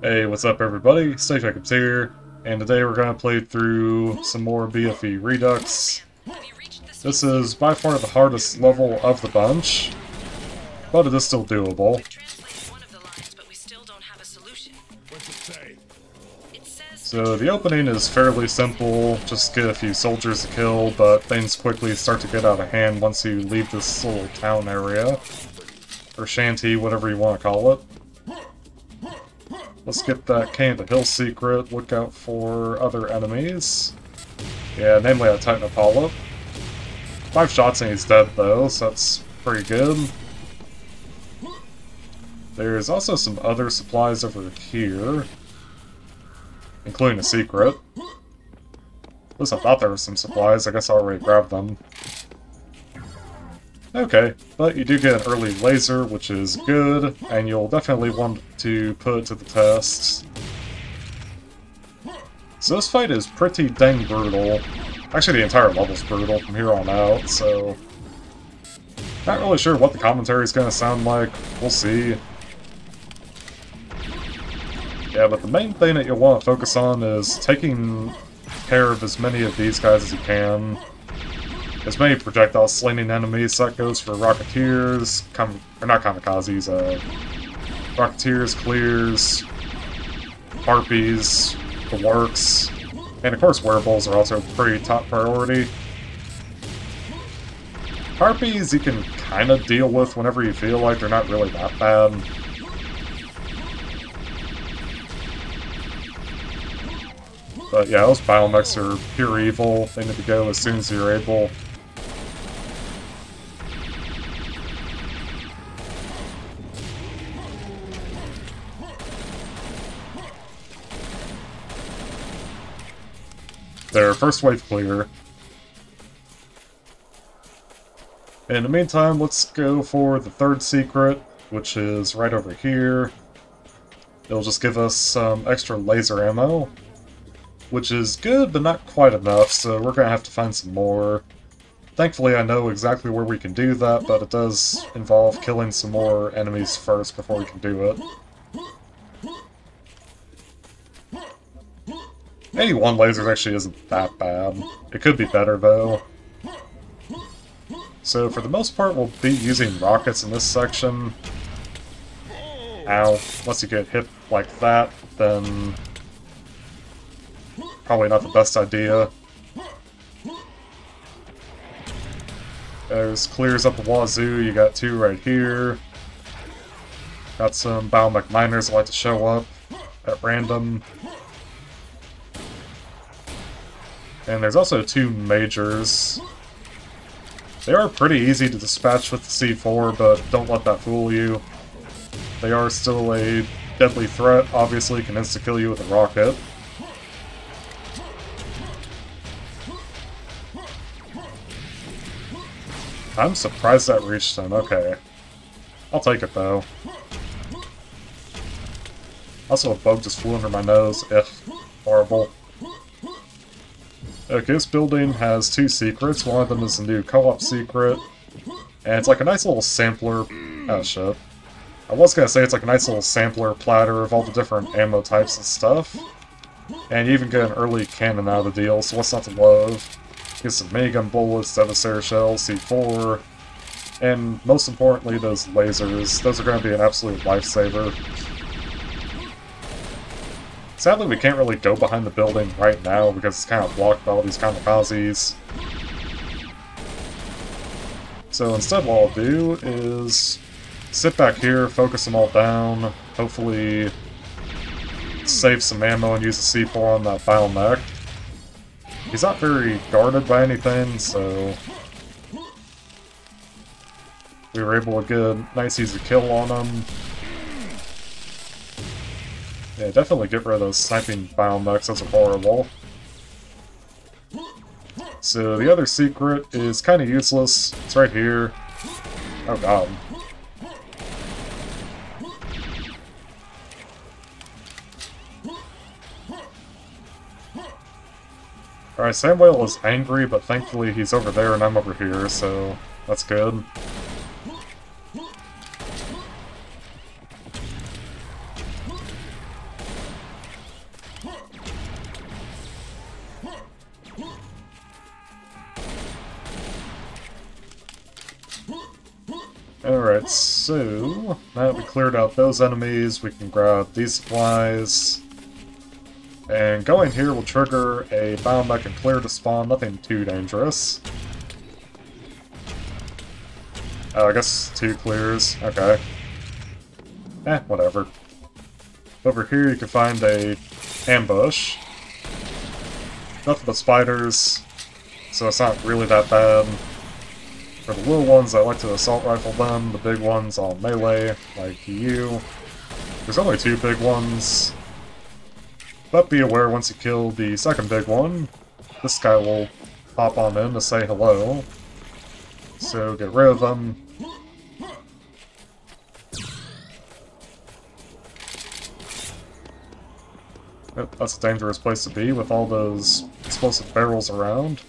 Hey, what's up everybody? Stay Jacobs here, and today we're going to play through some more BFE Redux. This is by far the hardest level of the bunch, but it is still doable. So the opening is fairly simple, just get a few soldiers to kill, but things quickly start to get out of hand once you leave this little town area. Or shanty, whatever you want to call it. Let's get that Canada Hill secret, look out for other enemies. Yeah, namely a Titan Apollo. 5 shots and he's dead though, so that's pretty good. There's also some other supplies over here, including a secret. At least I thought there were some supplies, I guess I already grabbed them. Okay, but you do get an early laser, which is good, and you'll definitely want to put it to the test. So this fight is pretty dang brutal. Actually, the entire level's brutal from here on out, so... Not really sure what the commentary is going to sound like. We'll see. Yeah, but the main thing that you'll want to focus on is taking care of as many of these guys as you can. As many projectile slinging enemies, so that goes for Rocketeers, or not Kamikazes, Rocketeers, Kleers, Harpies, the works, and of course Wearables are also pretty top priority. Harpies you can kind of deal with whenever you feel like they're not really that bad. But yeah, those biomechs are pure evil, they need to go as soon as you're able. There, first wave clear. In the meantime, let's go for the third secret, which is right over here. It'll just give us some extra laser ammo, which is good, but not quite enough, so we're gonna have to find some more. Thankfully, I know exactly where we can do that, but it does involve killing some more enemies first before we can do it. 81 lasers actually isn't that bad. It could be better, though. So, for the most part, we'll be using rockets in this section. Ow. Unless you get hit like that, then... probably not the best idea. There's Kleers up the wazoo, you got 2 right here. Got some biomech miners that like to show up at random. And there's also 2 majors. They are pretty easy to dispatch with the C4, but don't let that fool you. They are still a deadly threat, obviously can insta-kill you with a rocket. I'm surprised that reached him, okay. I'll take it though. Also a bug just flew under my nose, ugh, horrible. Okay, this building has 2 secrets. One of them is a new co-op secret. And it's like a nice little sampler... oh shit. I was gonna say it's like a nice little sampler platter of all the different ammo types and stuff. And you even get an early cannon out of the deal, so what's not to love? Get some minigun bullets, Devastator shells, C4, and most importantly those lasers. Those are going to be an absolute lifesaver. Sadly, we can't really go behind the building right now because it's kind of blocked by all these kamikazes. So instead what I'll do is sit back here, focus them all down, hopefully save some ammo and use the C4 on that biomech. He's not very guarded by anything, so we were able to get a nice easy kill on him. Yeah, definitely get rid of those sniping biomechs, those are horrible. So the other secret is kind of useless. It's right here. Oh god. Alright, Samwell is angry, but thankfully he's over there and I'm over here, so that's good. Alright, so now that we cleared out those enemies, we can grab these supplies. And going here will trigger a biomech and clear to spawn, nothing too dangerous. Oh, I guess 2 clears, okay. Whatever. Over here you can find a ambush. Nothing but spiders, so it's not really that bad. For the little ones, I like to assault rifle them. The big ones on melee, like you. There's only 2 big ones. But be aware, once you kill the second big one, this guy will pop on in to say hello. So get rid of them. That's a dangerous place to be with all those explosive barrels around.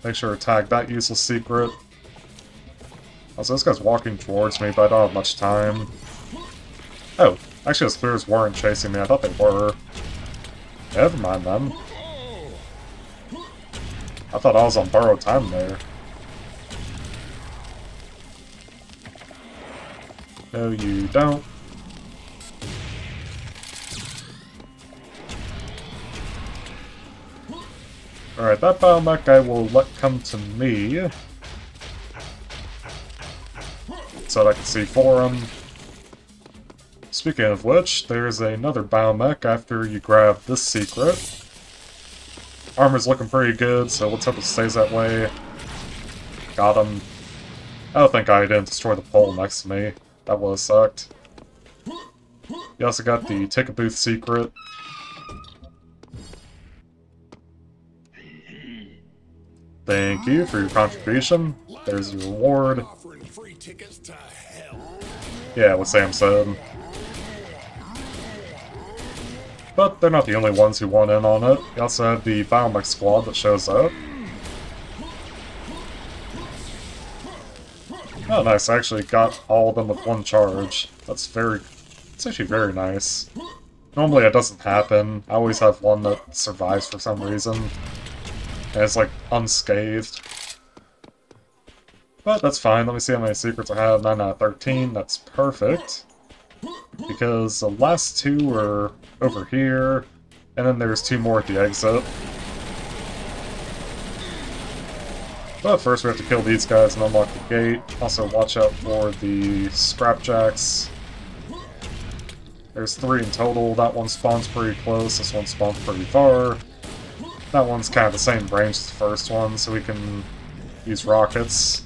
Make sure to tag that useless secret. Also, this guy's walking towards me, but I don't have much time. Oh, actually those clears weren't chasing me, I thought they were. Never mind then. I thought I was on borrowed time there. No, you don't. Alright, that biomech guy will let come to me. So that I can see for him. Speaking of which, there's another biomech after you grab this secret. Armor's looking pretty good, so let's hope it stays that way. Got him. Oh, thank God I didn't destroy the pole next to me. That would've sucked. You also got the ticket booth secret. Thank you for your contribution. There's your reward. Yeah, what Sam said. But they're not the only ones who want in on it. You also have the biomech squad that shows up. Oh nice, I actually got all of them with 1 charge. It's actually very nice. Normally it doesn't happen. I always have one that survives for some reason. And it's like unscathed. But that's fine. Let me see how many secrets I have. 9 out of 13. That's perfect. Because the last 2 are over here. And then there's 2 more at the exit. But first we have to kill these guys and unlock the gate. Also watch out for the scrapjacks. There's 3 in total. That one spawns pretty close. This one spawns pretty far. That one's kind of the same range as the first one, so we can use rockets.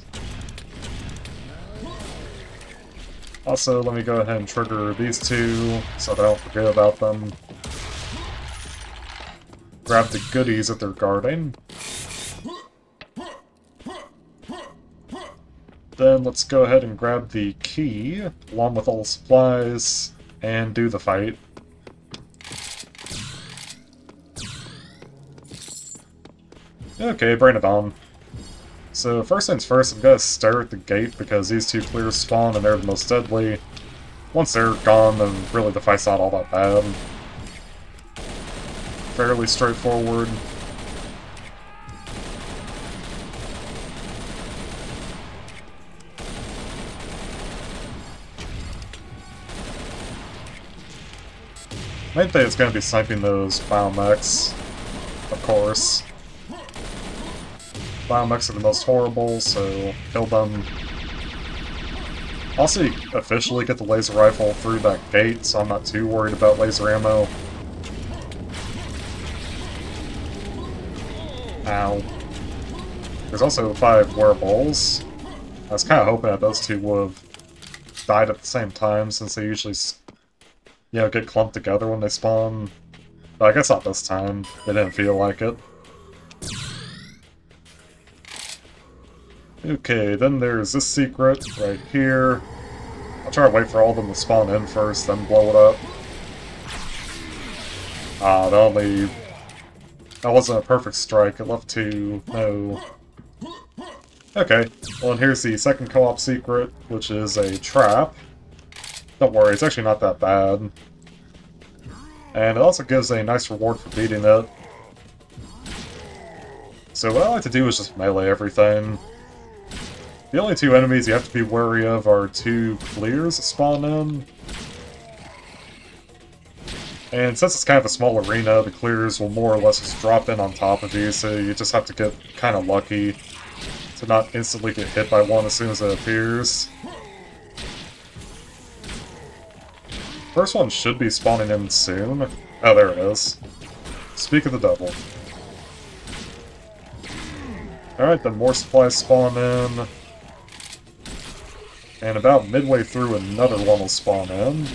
Also, let me go ahead and trigger these 2, so that I don't forget about them. Grab the goodies that they're guarding. Then let's go ahead and grab the key, along with all the supplies, and do the fight. Okay, bring it on. So first things first, I'm gonna stare at the gate because these 2 clears spawn and they're the most deadly. Once they're gone, then really the fight's not all that bad. Fairly straightforward. Main thing is gonna be sniping those biomechs, of course. Biomechs are the most horrible, so kill them. Also, you officially get the laser rifle through that gate, so I'm not too worried about laser ammo. Ow. There's also 5 wearables. I was kind of hoping that those 2 would have died at the same time, since they usually, you know, get clumped together when they spawn. But I guess not this time. They didn't feel like it. Okay, then there's this secret right here. I'll try to wait for all of them to spawn in first, then blow it up. Ah, that wasn't a perfect strike. It left 2. No. Okay, well, and here's the second co-op secret, which is a trap. Don't worry, it's actually not that bad. And it also gives a nice reward for beating it. So what I like to do is just melee everything. The only two enemies you have to be wary of are two Kleers that spawn in. And since it's kind of a small arena, the Kleers will more or less just drop in on top of you, so you just have to get kind of lucky to not instantly get hit by one as soon as it appears. First one should be spawning in soon. Oh, there it is. Speak of the devil. Alright, then more supplies spawn in. And about midway through, another one will spawn in.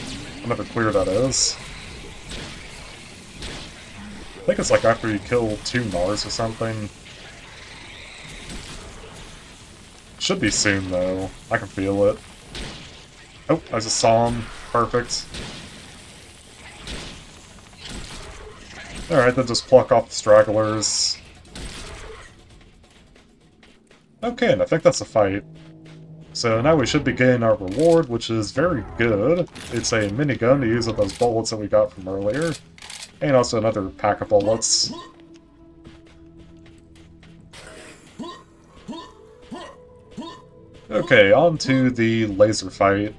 Another Kleer, that is. I think it's like after you kill 2 Gnaars or something. Should be soon, though. I can feel it. Oh, I just saw him. Perfect. Alright, then just pluck off the stragglers. Okay, and I think that's a fight. So now we should be getting our reward, which is very good. It's a minigun to use with those bullets that we got from earlier. And also another pack of bullets. Okay, on to the laser fight.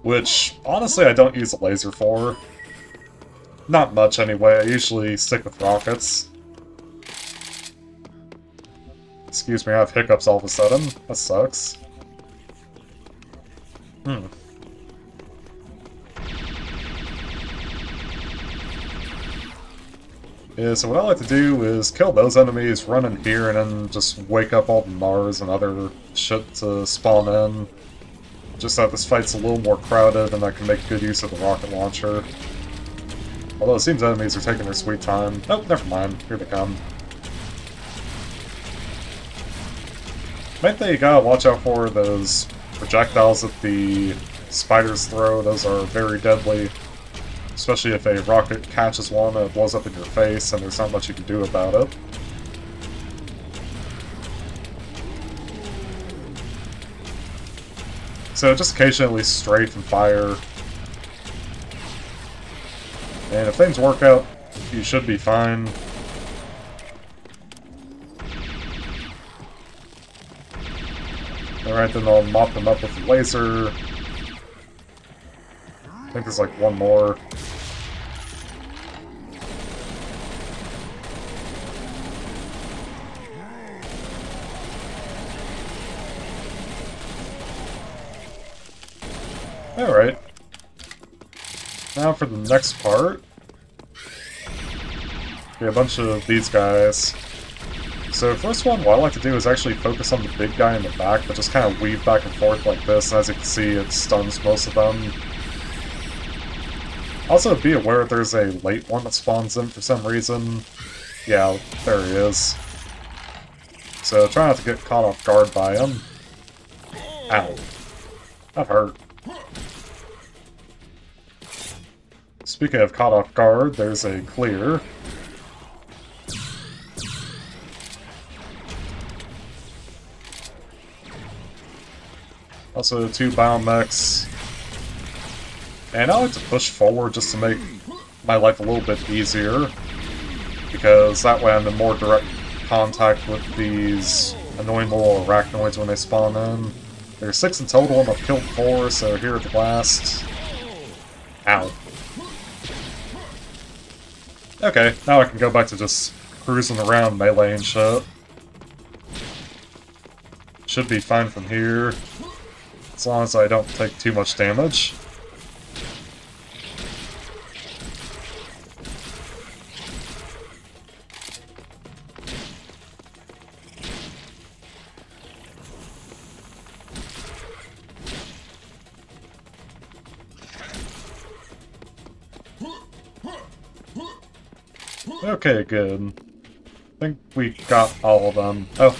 Which, honestly, I don't use a laser for. Not much, anyway. I usually stick with rockets. Excuse me, I have hiccups all of a sudden. That sucks. Yeah, so what I like to do is kill those enemies, run in here, and then just wake up all the Gnaars and other shit to spawn in. Just so that this fight's a little more crowded and I can make good use of the rocket launcher. Although it seems enemies are taking their sweet time. Oh, never mind. Here they come. Main thing you gotta watch out for are those projectiles that the spiders throw. Those are very deadly. Especially if a rocket catches one and it blows up in your face and there's not much you can do about it. So just occasionally strafe and fire. And if things work out, you should be fine. Alright, then I'll mop them up with the laser. I think there's like one more. Alright. Now for the next part. Okay, a bunch of these guys. So first one, what I like to do is actually focus on the big guy in the back, but just kind of weave back and forth like this, and as you can see, it stuns most of them. Also, be aware there's a late one that spawns in for some reason. Yeah, there he is. So try not to get caught off guard by him. Ow. That hurt. Speaking of caught off guard, there's a Kleer. Also 2 biomechs. And I like to push forward just to make my life a little bit easier. Because that way I'm in more direct contact with these annoying little arachnoids when they spawn in. There's 6 in total and I've killed 4, so here at the last. Ow. Okay, now I can go back to just cruising around melee and shit. Should be fine from here. As long as I don't take too much damage. Okay, good. I think we got all of them. Oh,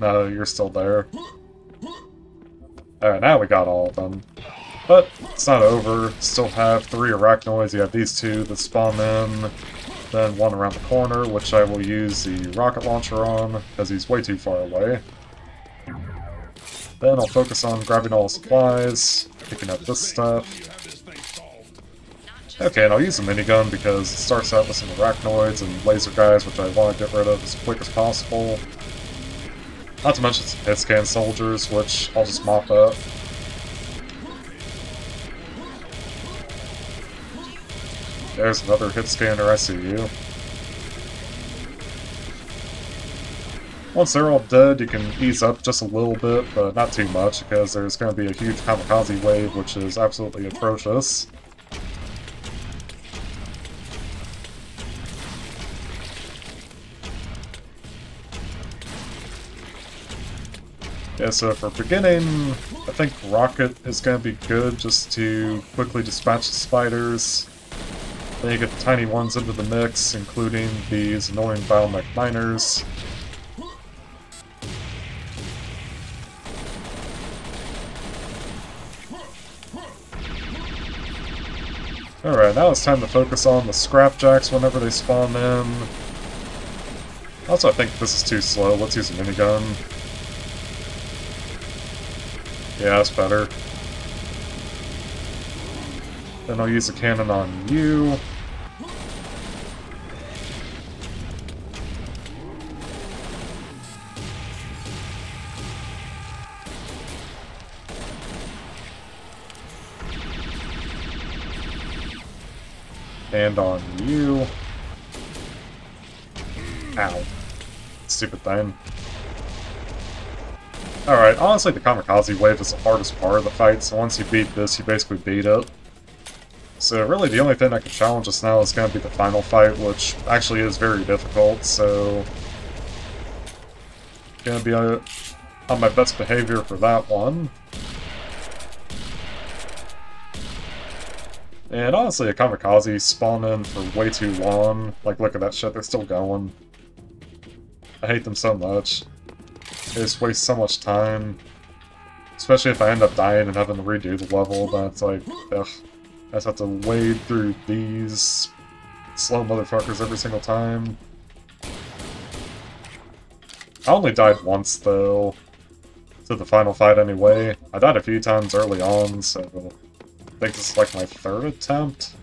no, you're still there. Alright, now we got all of them. But it's not over. Still have 3 arachnoids. You have these 2 that spawn in. Then 1 around the corner, which I will use the rocket launcher on, because he's way too far away. Then I'll focus on grabbing all the supplies, picking up this stuff. Okay, and I'll use the minigun because it starts out with some arachnoids and laser guys, which I want to get rid of as quick as possible. Not to mention some hit scan soldiers, which I'll just mop up. There's another hit scanner, I see you. Once they're all dead, you can ease up just a little bit, but not too much, because there's going to be a huge Kamikaze wave, which is absolutely atrocious. Yeah, so for beginning, I think Rocket is going to be good just to quickly dispatch the spiders. Then you get the tiny ones into the mix, including these annoying biomech miners. Alright, now it's time to focus on the Scrapjacks whenever they spawn in. Also, I think this is too slow. Let's use a minigun. Yeah, that's better. Then I'll use a cannon on you. And on you. Ow. Stupid thing. Alright, honestly the Kamikaze wave is the hardest part of the fight, so once you beat this, you basically beat it. So really the only thing that can challenge us now is going to be the final fight, which actually is very difficult, so... Gonna be on my best behavior for that one. And honestly, a Kamikaze spawn in for way too long. Like, look at that shit, they're still going. I hate them so much. They just waste so much time. Especially if I end up dying and having to redo the level, then it's like, ugh. I just have to wade through these slow motherfuckers every single time. I only died once, though, to the final fight anyway. I died a few times early on, so... I think this is like my third attempt.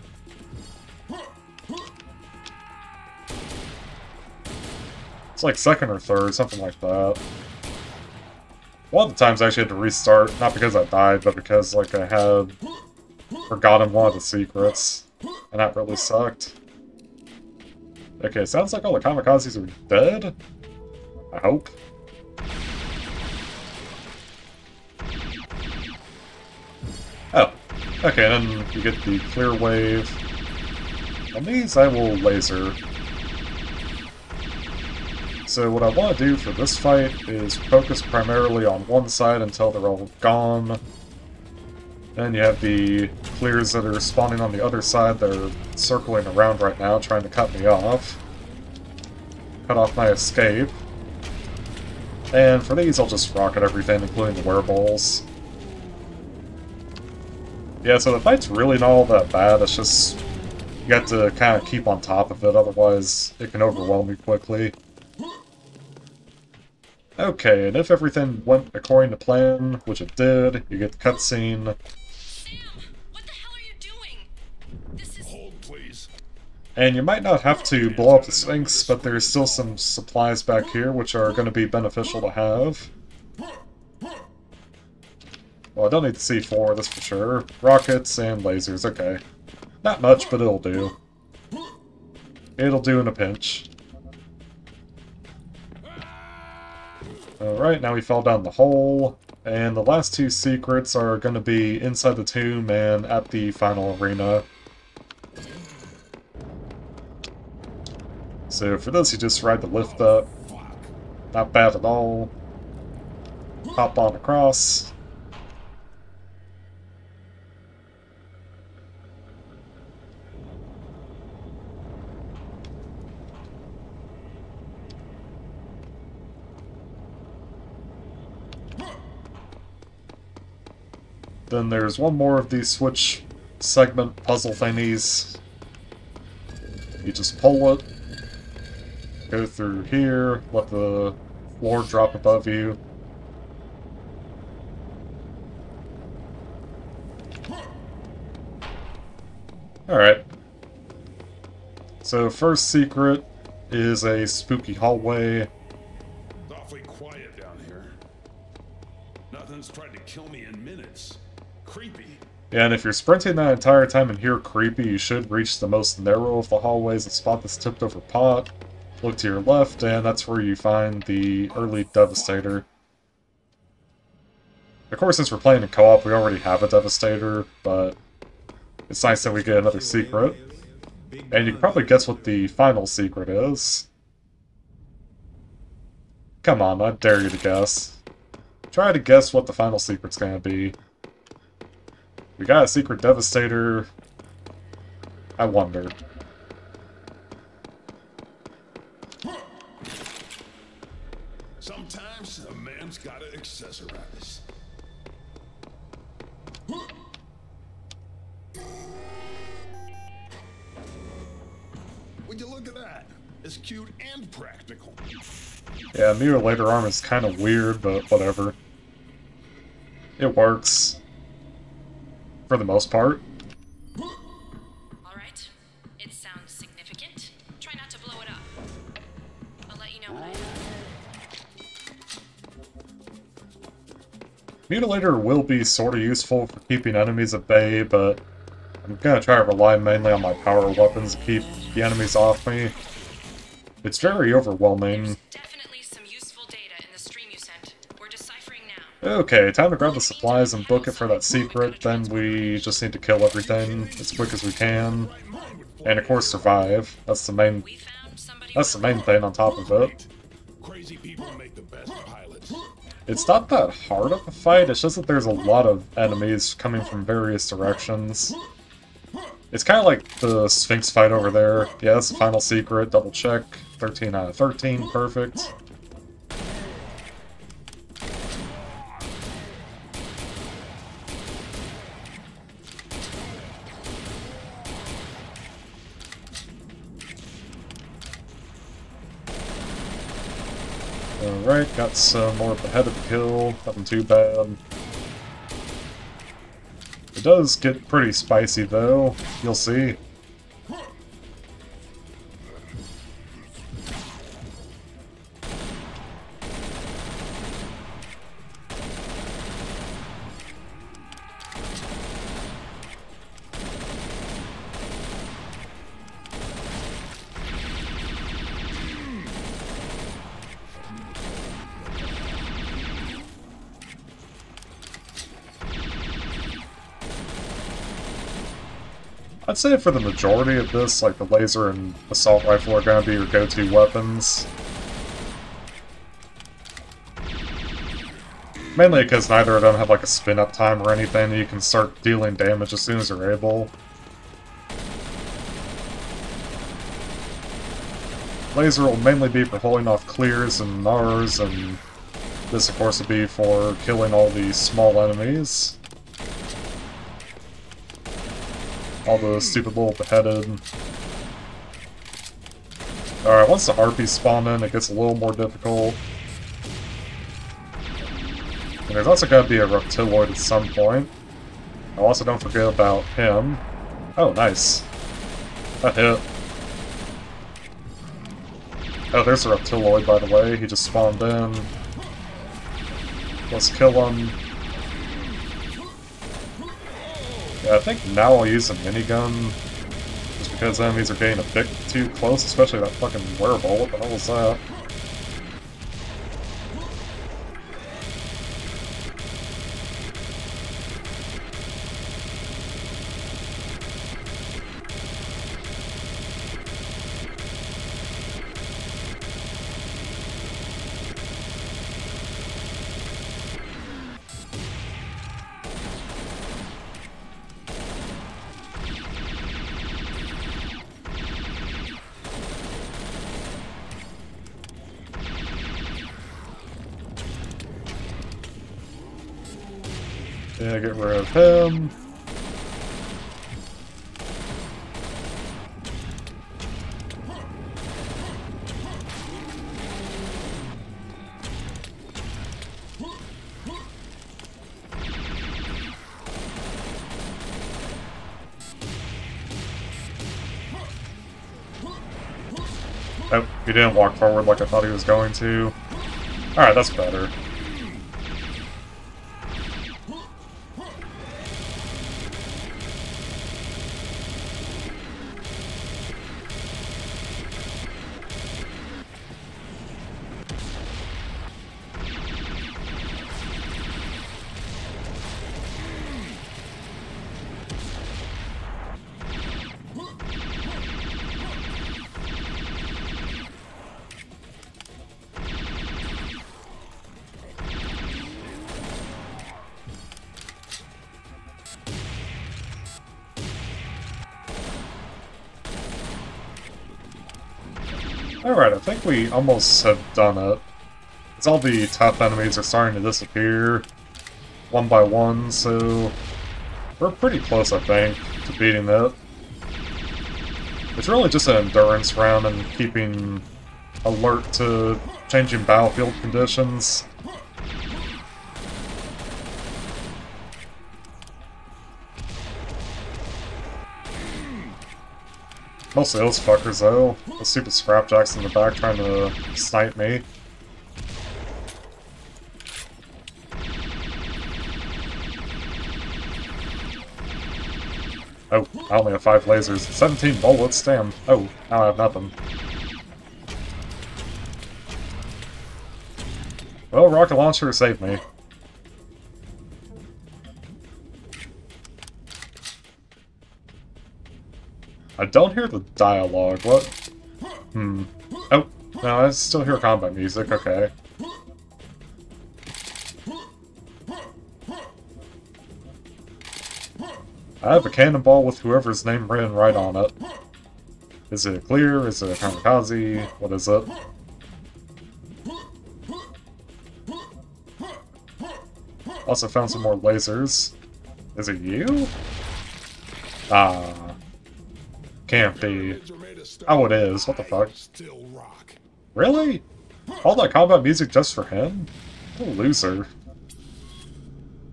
It's like second or third, something like that. One of the times I actually had to restart, not because I died, but because like I had forgotten one of the secrets, and that really sucked. Okay, sounds like all the Kamikazes are dead? I hope. Oh. Okay, then you get the clear wave. And these I will laser. So what I want to do for this fight is focus primarily on one side until they're all gone. Then you have the clears that are spawning on the other side that are circling around right now, trying to cut me off. Cut off my escape. And for these I'll just rocket everything, including the wereballs. Yeah, so the fight's really not all that bad, it's just... You have to kind of keep on top of it, otherwise it can overwhelm you quickly. Okay, and if everything went according to plan, which it did, you get the cutscene. Sam, what the hell are you doing? This is... Hold, please. And you might not have to blow up the Sphinx, but there's still some supplies back here which are going to be beneficial to have. Well, I don't need the C4, that's for sure. Rockets and lasers, okay. Not much, but it'll do. It'll do in a pinch. Alright, now we fell down the hole, and the last two secrets are going to be inside the tomb and at the final arena. So for this, you just ride the lift up. Not bad at all. Hop on across. Then there's one more of these switch segment puzzle thingies. You just pull it, go through here, let the floor drop above you. Alright. So first secret is a spooky hallway. Awfully quiet down here. One's tried to kill me in minutes. Creepy. Yeah, and if you're sprinting that entire time and hear creepy, you should reach the most narrow of the hallways and spot this tipped over pot. Look to your left, and that's where you find the early Devastator. Of course, since we're playing in co-op, we already have a Devastator, but it's nice that we get another secret. And you can probably guess what the final secret is. Come on, I dare you to guess. Try to guess what the final secret's gonna be. We got a secret Devastator. I wonder. Sometimes a man's gotta accessorize. Would you look at that? It's cute and practical. Yeah, Mutilator arm is kind of weird, but whatever. It works. For the most part. Alright. It sounds significant. Try not to blow it up. I'll let you know what I know. Mutilator will be sort of useful for keeping enemies at bay, but I'm gonna try to rely mainly on my power weapons to keep the enemies off me. It's very overwhelming. There's definitely some useful data in the stream you sent. We're deciphering now. Okay, time to grab the supplies and book it for that secret, then we just need to kill everything as quick as we can. And of course survive. That's the main We found somebody thing on top of it. Crazy people make the best pilots. It's not that hard of a fight, it's just that there's a lot of enemies coming from various directions. It's kind of like the Sphinx fight over there. Yeah, that's the final secret, double check. 13 out of 13, perfect. Alright, got some more at the head of the kill, nothing too bad. It does get pretty spicy though, you'll see. I'd say for the majority of this, like the laser and assault rifle are going to be your go-to weapons. Mainly because neither of them have like a spin-up time or anything, you can start dealing damage as soon as you're able. Laser will mainly be for holding off Kleers and Gnaars, and this of course will be for killing all the small enemies. All the stupid little beheaded. Alright, once the harpies spawn in, it gets a little more difficult. And there's also got to be a reptiloid at some point. Also, don't forget about him. Oh, nice. That hit. Oh, there's a reptiloid, by the way. He just spawned in. Let's kill him. Yeah, I think now I'll use a minigun, just because enemies are getting a bit too close, especially that fucking wearable. What the hell is that? Yeah, get rid of him. Oh, he didn't walk forward like I thought he was going to. Alright, that's better. Alright, I think we almost have done it. Because all the tough enemies are starting to disappear one by one, so we're pretty close, I think, to beating it. It's really just an endurance round and keeping alert to changing battlefield conditions. Most of those fuckers, though. The stupid scrapjacks in the back trying to snipe me. Oh, I only have 5 lasers. 17 bullets, damn. Oh, now I have nothing. Well, rocket launcher saved me. I don't hear the dialogue, what? Oh, no, I still hear combat music, okay. I have a cannonball with whoever's name written right on it. Is it Kleers? Is it a Kamikaze? What is it? Also found some more lasers. Is it you? Ah. Can't be. Oh, it is. What the fuck? Really? All that combat music just for him? What a loser.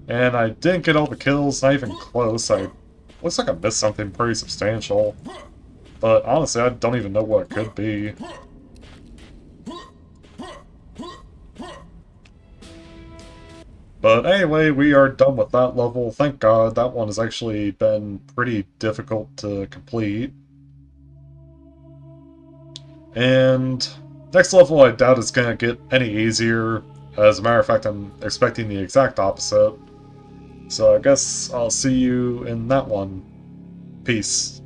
And I didn't get all the kills, not even close. Looks like I missed something pretty substantial. But honestly, I don't even know what it could be. But anyway, we are done with that level. Thank God, that one has actually been pretty difficult to complete. And next level I doubt it's gonna get any easier. As a matter of fact, I'm expecting the exact opposite. So I guess I'll see you in that one. Peace.